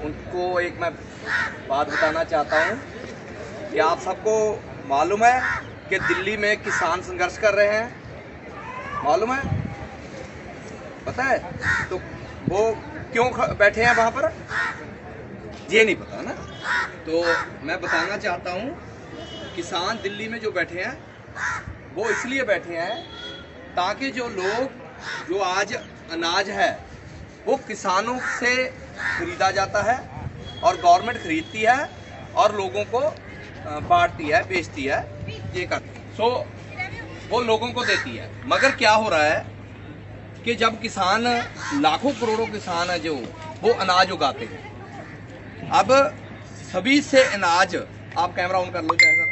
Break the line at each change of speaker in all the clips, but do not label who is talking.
उनको एक मैं बात बताना चाहता हूँ कि आप सबको मालूम है कि दिल्ली में किसान संघर्ष कर रहे हैं, मालूम है, पता है? तो वो क्यों बैठे हैं वहाँ पर, ये नहीं पता ना। तो मैं बताना चाहता हूँ, किसान दिल्ली में जो बैठे हैं वो इसलिए बैठे हैं ताकि जो लोग जो आज अनाज है वो किसानों से खरीदा जाता है और गवर्नमेंट खरीदती है और लोगों को बांटती है, बेचती है, ये करती है। सो वो लोगों को देती है। मगर क्या हो रहा है कि जब किसान, लाखों करोड़ों किसान है जो वो अनाज उगाते हैं, अब सभी से अनाज, आप कैमरा ऑन कर लो चाहे सर,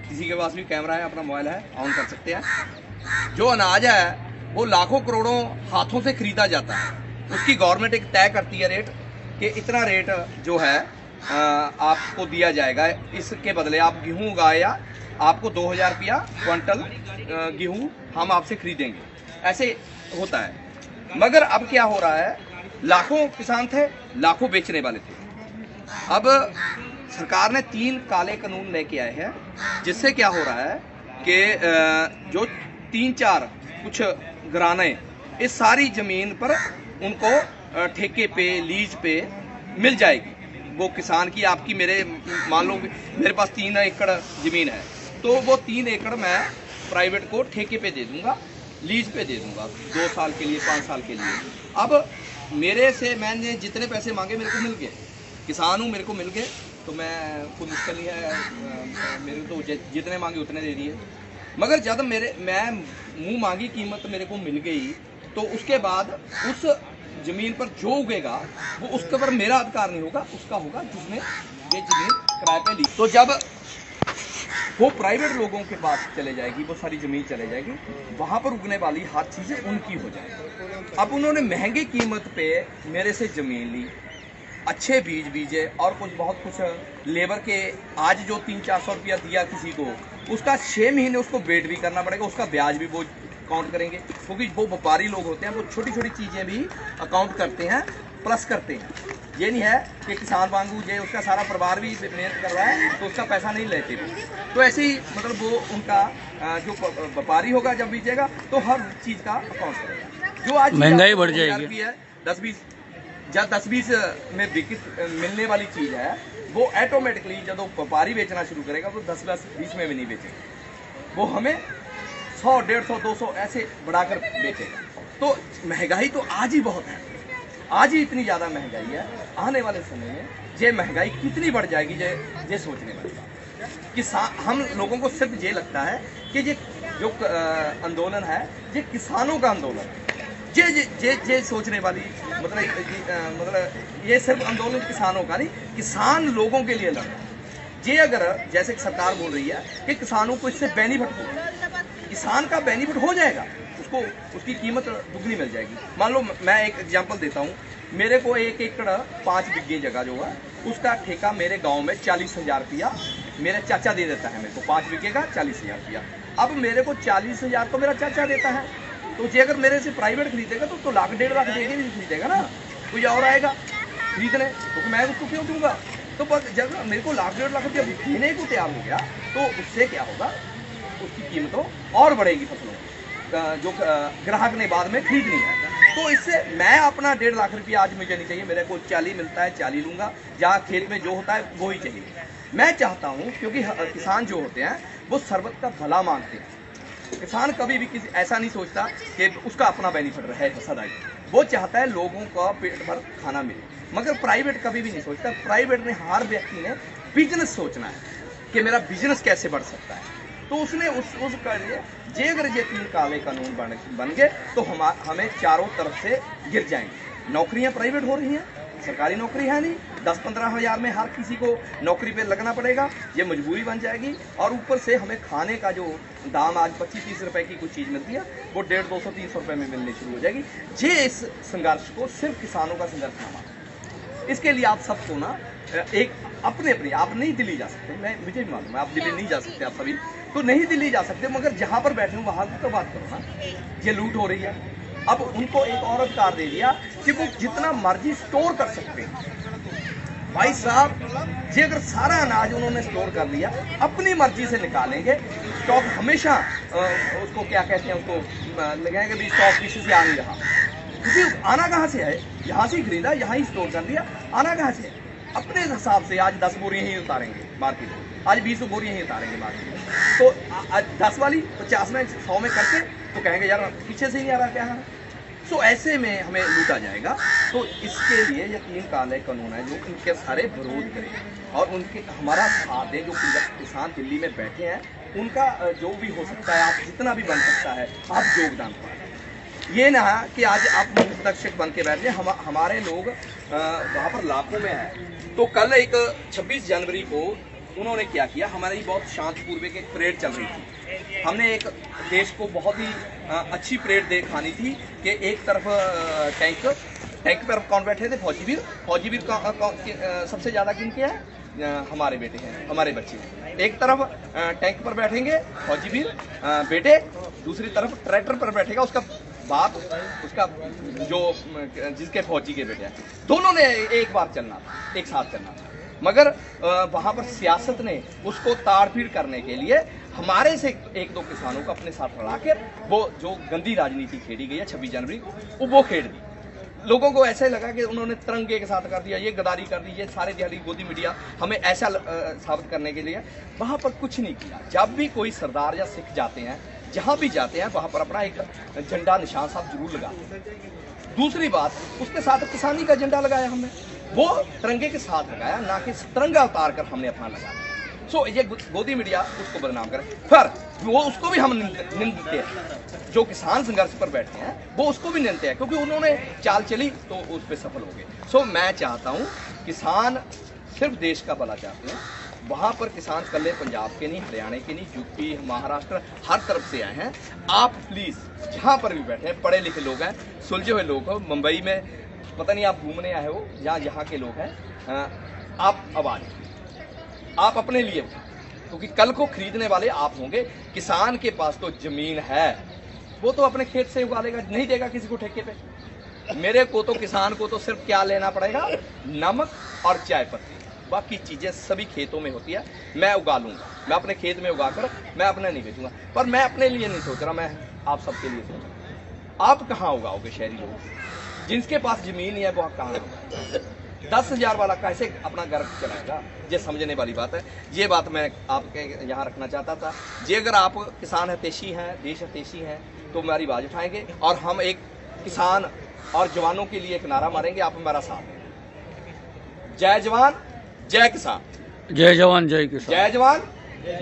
किसी के पास भी कैमरा है, अपना मोबाइल है, ऑन कर सकते हैं। जो अनाज है वो लाखों करोड़ों हाथों से खरीदा जाता है, उसकी गवर्नमेंट एक तय करती है रेट कि इतना रेट जो है आपको दिया जाएगा, इसके बदले आप गेहूं उगाए या आपको 2000 रुपया क्विंटल गेहूं हम आपसे खरीदेंगे, ऐसे होता है। मगर अब क्या हो रहा है, लाखों किसान थे, लाखों बेचने वाले थे। अब सरकार ने 3 काले कानून लेके आए हैं, जिससे क्या हो रहा है कि जो 3-4 कुछ घराने इस सारी जमीन पर उनको ठेके पे, लीज पे मिल जाएगी। वो किसान की, आपकी, मेरे, मान लो मेरे पास 3 एकड़ जमीन है, तो वो 3 एकड़ मैं प्राइवेट को ठेके पे दे दूंगा, लीज पे दे दूंगा 2 साल के लिए, 5 साल के लिए। अब मेरे से मैंने जितने पैसे मांगे मेरे को मिल गए, किसान हूँ, मेरे को मिल गए, तो मैं खुद मुश्किल नहीं है, मेरे तो जितने मांगे उतने दे दिए। मगर जब मैं मुंह मांगी कीमत मेरे को मिल गई, तो उसके बाद उस जमीन पर जो उगेगा वो उसके ऊपर मेरा अधिकार नहीं होगा, उसका होगा जिसने ये जमीन किराए पे ली। तो जब वो प्राइवेट लोगों के पास चले जाएगी, वो सारी जमीन चले जाएगी, वहां पर उगने वाली हर चीजें उनकी हो जाएगी। अब उन्होंने महंगी कीमत पे मेरे से जमीन ली, अच्छे बीज बीजे और कुछ बहुत कुछ लेबर के, आज जो 300-400 रुपया दिया किसी को, उसका 6 महीने उसको वेट भी करना पड़ेगा, उसका ब्याज भी वो काउंट करेंगे, क्योंकि वो व्यापारी लोग होते हैं, वो छोटी छोटी चीजें भी अकाउंट करते हैं, प्लस करते हैं। ये नहीं है कि किसान वांगू जे उसका सारा परिवार भी मेहनत कर रहा है तो उसका पैसा नहीं लेते वो। तो ऐसे ही मतलब वो उनका जो व्यापारी होगा जब बीजेगा तो हर चीज का अकाउंट करेगा। जो आज
महंगाई बढ़ जाएगी
है, 10-20 जब 10-20 में मिलने वाली चीज है, वो ऑटोमेटिकली जब वो व्यापारी बेचना शुरू करेगा वो 10-20 में भी नहीं बेचेगा, वो हमें 100, 150, 200 ऐसे बढ़ाकर बेचेगा। तो महंगाई तो आज ही बहुत है, आज ही इतनी ज्यादा महंगाई है। आने वाले समय में ये महंगाई कितनी बढ़ जाएगी, ये सोचने वाली बात। कि हम लोगों को सिर्फ ये लगता है कि ये जो आंदोलन है ये किसानों का आंदोलन है, ये सोचने वाली मतलब ये सिर्फ आंदोलन किसानों का नहीं, किसान लोगों के लिए लड़ रहा है। ये अगर जैसे सरकार बोल रही है कि किसानों को इससे बेनिफिट हो, किसान का बेनिफिट हो जाएगा, उसको उसकी कीमत दुगनी मिल जाएगी। मान लो मैं एक एग्जांपल देता हूँ, मेरे को 1 एकड़ 5 बिघे जगह जो है उसका ठेका मेरे गांव में 40,000 रुपया मेरा चाचा दे देता है मेरे को, 5 बिघे का 40,000 रुपया। अब मेरे को 40,000 तो मेरा चाचा देता है, तो जे अगर मेरे से प्राइवेट खरीदेगा तो 1-1.5 लाख देके भी खरीदेगा ना, कोई और आएगा खरीदने, तो मैं उसको क्यों दूंगा? तो जब मेरे को 1-1.5 लाख रुपया देने को तैयार हो गया तो उससे क्या होगा, उसकी कीमतों और बढ़ेगी फसलों की, जो ग्राहक ने बाद में खरीदनी है। तो इससे मैं अपना 1.5 लाख रुपया आज मुझे नहीं चाहिए, मेरे को 40 मिलता है 40 लूंगा, जहाँ खेत में जो होता है वो ही चाहिए। मैं चाहता हूँ, क्योंकि किसान जो होते हैं वो सर्वत का भला मांगते हैं। किसान कभी भी किसी ऐसा नहीं सोचता कि उसका अपना बेनिफिट रहे सदा ही, वो चाहता है लोगों का पेट भर खाना मिले। मगर प्राइवेट कभी भी नहीं सोचता, प्राइवेट ने, हर व्यक्ति ने बिजनेस सोचना है कि मेरा बिजनेस कैसे बढ़ सकता है। तो उसने उसका जे अगर ये 3 काले कानून बन गए तो हमें चारों तरफ से गिर जाएंगे। नौकरियां प्राइवेट हो रही हैं, सरकारी नौकरी है नहीं, 10-15 हज़ार में हर किसी को नौकरी पे लगना पड़ेगा, ये मजबूरी बन जाएगी। और ऊपर से हमें खाने का जो दाम आज 25-30 रुपए की कुछ चीज़ मिलती है वो 150, 200, 300 रुपए में मिलनी शुरू हो जाएगी। ये इस संघर्ष को सिर्फ किसानों का संघर्ष ना मानो। इसके लिए आप सबको ना एक अपने आप नहीं दिल्ली जा सकते, मुझे भी मालूम है आप दिल्ली नहीं जा सकते, आप सभी तो नहीं दिल्ली जा सकते, मगर जहाँ पर बैठे हूँ वहाँ की तो बात करो ना। ये लूट हो रही है, अब उनको एक और अधिकार दे दिया कि वो जितना मर्जी स्टोर कर सकते हैं, भाई साहब जी, अगर सारा अनाज उन्होंने स्टोर कर लिया, अपनी मर्जी से निकालेंगे, स्टॉक हमेशा उसको क्या कहते हैं, उसको लगाएंगे भी स्टॉक किसी से आ नहीं रहा, क्योंकि आना कहाँ से है, यहाँ से ही खरीदा, यहाँ ही स्टोर कर दिया, आना कहाँ से है। अपने हिसाब से आज 10 बोरियाँ ही उतारेंगे मार्केट में, आज 20 बोरियाँ ही उतारेंगे मार्केट में, तो आज 10 वाली 50 में 100 में करके तो कहेंगे यार पीछे से ही नहीं आ रहा क्या है। सो ऐसे में हमें लूटा जाएगा। तो इसके लिए ये 3 काले कानून है जो इनके सारे विरोध करें और उनके हमारा साथ दे। जो किसान दिल्ली में बैठे हैं उनका जो भी हो सकता है, आप जितना भी बन सकता है आप योगदान करें। ये ना कि आज आप मुख्य बन के बैठ जाए, हमारे लोग वहाँ पर लाखों में हैं। तो कल एक 26 जनवरी को उन्होंने क्या किया, हमारी बहुत शांतिपूर्वक एक परेड चल रही थी। हमने एक देश को बहुत ही अच्छी परेड दिखानी थी कि एक तरफ टैंक पर कौन बैठे थे, फौजी वीर सबसे ज़्यादा किनके हैं, हमारे बेटे हैं, हमारे बच्चे हैं। एक तरफ टैंक पर बैठेंगे फौजी वीर बेटे, दूसरी तरफ ट्रैक्टर पर बैठेगा उसका बाप, उसका जो जिसके फौजी के बेटे हैं। दोनों ने एक बार चलना था, एक साथ चलना था, मगर वहाँ पर सियासत ने उसको ताड़-पीड़ करने के लिए हमारे से 1-2 किसानों को अपने साथ रला के वो जो गंदी राजनीति खेली गई है 26 जनवरी को, वो खेल दी। लोगों को ऐसे लगा कि उन्होंने तिरंगे के साथ कर दिया, ये गद्दारी कर दी, ये सारे दिहाड़ी गोदी मीडिया हमें ऐसा साबित करने के लिए। वहाँ पर कुछ नहीं किया। जब भी कोई सरदार या सिख जाते हैं, जहाँ भी जाते हैं, वहाँ पर अपना एक झंडा निशान साहब जरूर लगाते हैं। दूसरी बात, उसके साथ किसानी का झंडा लगाया हमने, वो तिरंगे के साथ लगाया, ना कि तिरंगा उतार कर हमने अपना लगाया। सो ये गोदी मीडिया उसको बदनाम करे, फिर वो उसको भी हम निंदते हैं। जो किसान संघर्ष पर बैठे हैं वो उसको भी निंदते हैं, क्योंकि उन्होंने चाल चली तो उस पर सफल हो गए। सो मैं चाहता हूँ, किसान सिर्फ देश का भला चाहते हैं। वहाँ पर किसान कल्ले पंजाब के नहीं, हरियाणा के नहीं, यूपी, महाराष्ट्र, हर तरफ से आए हैं। आप प्लीज़ जहाँ पर भी बैठे हैं, पढ़े लिखे लोग हैं, सुलझे हुए लोग हो, मुंबई में पता नहीं आप घूमने आए हो या यहाँ के लोग हैं, आप आवाज़, आप अपने लिए, क्योंकि कल को खरीदने वाले आप होंगे। किसान के पास तो जमीन है, वो तो अपने खेत से उगा लेगा, नहीं देगा किसी को ठेके पे। मेरे को तो किसान को तो सिर्फ क्या लेना पड़ेगा, नमक और चाय पत्ती, बाकी चीज़ें सभी खेतों में होती है। मैं उगा लूँगा, मैं अपने खेत में उगा कर मैं अपने नहीं बेचूंगा। पर मैं अपने लिए नहीं सोच रहा, मैं आप सबके लिए सोच रहा। आप कहाँ उगाओगे शहरी लोग, जिनके पास जमीन है वो कहाँ होगा? 10,000 वाला कैसे अपना घर चलाएगा? ये समझने वाली बात है। ये बात मैं आपके यहाँ रखना चाहता था। ये अगर आप किसान हितैषी हैं, देश हितैषी हैं, तो हमारी आवाज़ उठाएंगे और हम एक किसान और जवानों के लिए एक नारा मारेंगे, आप हमारा साथ दें। जय जवान जय किसान,
जय जवान जय किसान,
जय जवान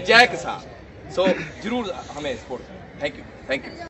जय किसान। सो जरूर हमें सपोर्ट करें। Thank you.